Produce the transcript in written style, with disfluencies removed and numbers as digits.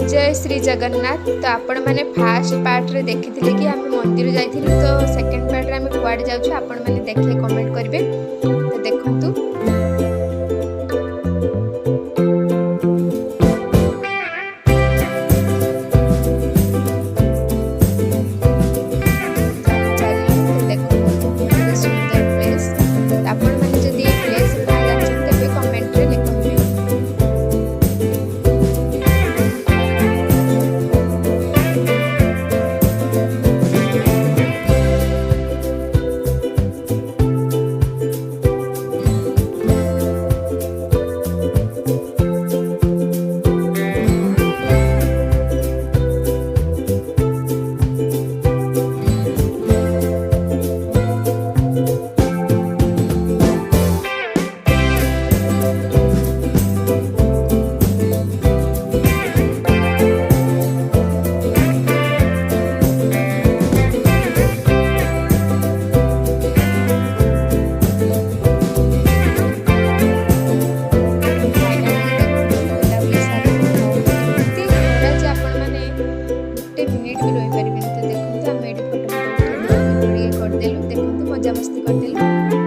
जय श्री जगन्नाथ। तो आपण मैंने फास्ट पार्ट रे देखी कि आम मंदिर जाइथिलु, तो सेकंड पार्ट रे आम कुआडे जाउछु आपण मैंने देखे कमेंट करेंगे। तो देखंतु मजा मस्ती करदेलु।